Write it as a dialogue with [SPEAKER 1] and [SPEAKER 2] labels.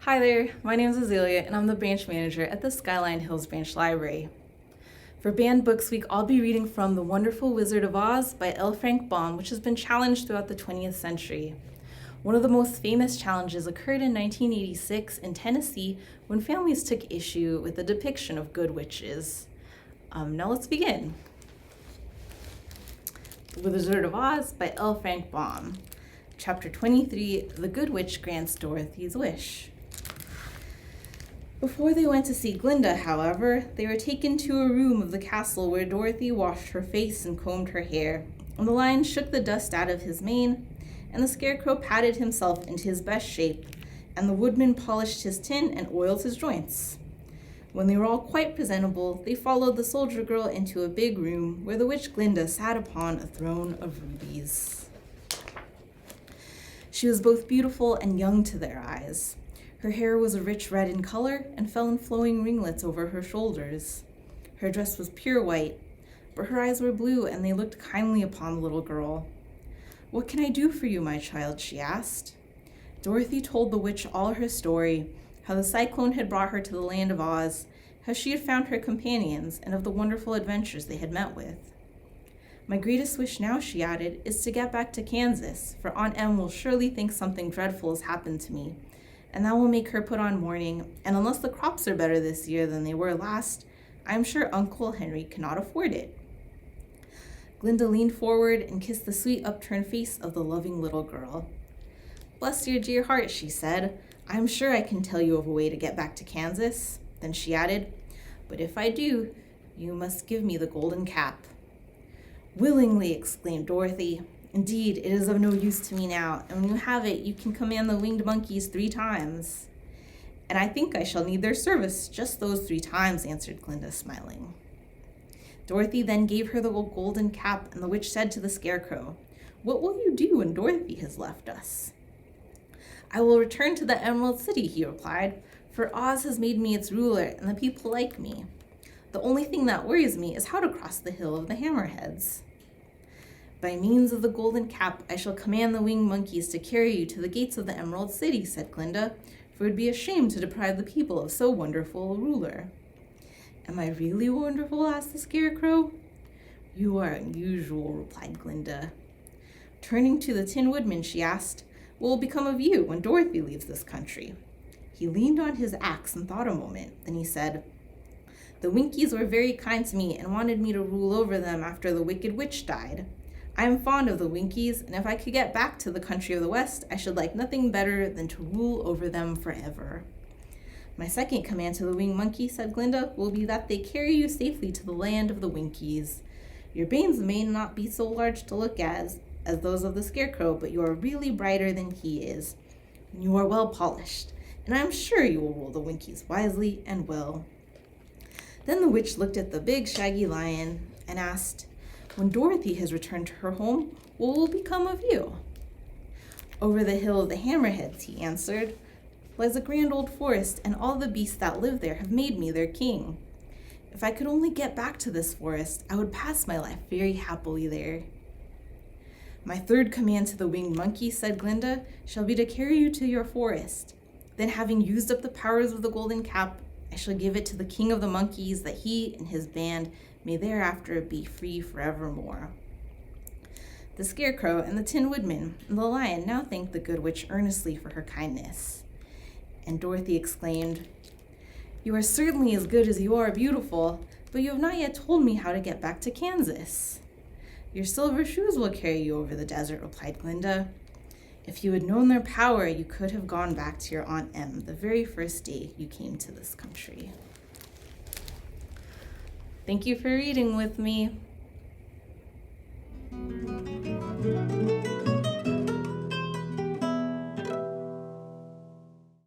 [SPEAKER 1] Hi there, my name is Azalea and I'm the branch manager at the Skyline Hills Branch Library. For Banned Books Week, I'll be reading from The Wonderful Wizard of Oz by L. Frank Baum, which has been challenged throughout the 20th century. One of the most famous challenges occurred in 1986 in Tennessee when families took issue with the depiction of good witches. Now let's begin. The Wizard of Oz by L. Frank Baum. Chapter 23, The Good Witch Grants Dorothy's Wish. Before they went to see Glinda, however, they were taken to a room of the castle where Dorothy washed her face and combed her hair, and the lion shook the dust out of his mane, and the scarecrow patted himself into his best shape, and the woodman polished his tin and oiled his joints. When they were all quite presentable, they followed the soldier girl into a big room where the witch Glinda sat upon a throne of rubies. She was both beautiful and young to their eyes. Her hair was a rich red in color and fell in flowing ringlets over her shoulders. Her dress was pure white, but her eyes were blue and they looked kindly upon the little girl. "What can I do for you, my child?" she asked. Dorothy told the witch all her story, how the cyclone had brought her to the land of Oz, how she had found her companions, and of the wonderful adventures they had met with. "My greatest wish now," she added, "is to get back to Kansas, for Aunt Em will surely think something dreadful has happened to me, and that will make her put on mourning, and unless the crops are better this year than they were last, I am sure Uncle Henry cannot afford it." Glinda leaned forward and kissed the sweet upturned face of the loving little girl. "Bless your dear heart," she said. "I am sure I can tell you of a way to get back to Kansas." Then she added, "But if I do, you must give me the golden cap." "Willingly," exclaimed Dorothy. "Indeed, it is of no use to me now, and when you have it, you can command the winged monkeys 3 times. "And I think I shall need their service just those 3 times, answered Glinda, smiling. Dorothy then gave her the golden cap, and the witch said to the scarecrow, "What will you do when Dorothy has left us?" "I will return to the Emerald City," he replied, "for Oz has made me its ruler, and the people like me. The only thing that worries me is how to cross the Hill of the Hammerheads." "By means of the golden cap, I shall command the winged monkeys to carry you to the gates of the Emerald City," said Glinda, "for it would be a shame to deprive the people of so wonderful a ruler." "Am I really wonderful?" asked the scarecrow. "You are unusual," replied Glinda. Turning to the Tin Woodman, she asked, "What will become of you when Dorothy leaves this country?" He leaned on his axe and thought a moment. Then he said, "The Winkies were very kind to me and wanted me to rule over them after the Wicked Witch died. I am fond of the Winkies, and if I could get back to the country of the West, I should like nothing better than to rule over them forever." "My second command to the winged monkey," said Glinda, "will be that they carry you safely to the land of the Winkies. Your bangs may not be so large to look at as those of the scarecrow, but you are really brighter than he is. You are well polished, and I am sure you will rule the Winkies wisely and well." Then the witch looked at the big shaggy lion and asked, "When Dorothy has returned to her home, what will become of you?" "Over the Hill of the Hammerheads," he answered, "lies a grand old forest, and all the beasts that live there have made me their king. If I could only get back to this forest, I would pass my life very happily there." "My third command to the winged monkey," said Glinda, "shall be to carry you to your forest. Then, having used up the powers of the golden cap, I shall give it to the king of the monkeys, that he and his band may thereafter be free forevermore." The scarecrow and the Tin Woodman and the lion now thanked the good witch earnestly for her kindness. And Dorothy exclaimed, "You are certainly as good as you are beautiful, but you have not yet told me how to get back to Kansas." "Your silver shoes will carry you over the desert," replied Glinda. "If you had known their power, you could have gone back to your Aunt Em the very first day you came to this country." Thank you for reading with me.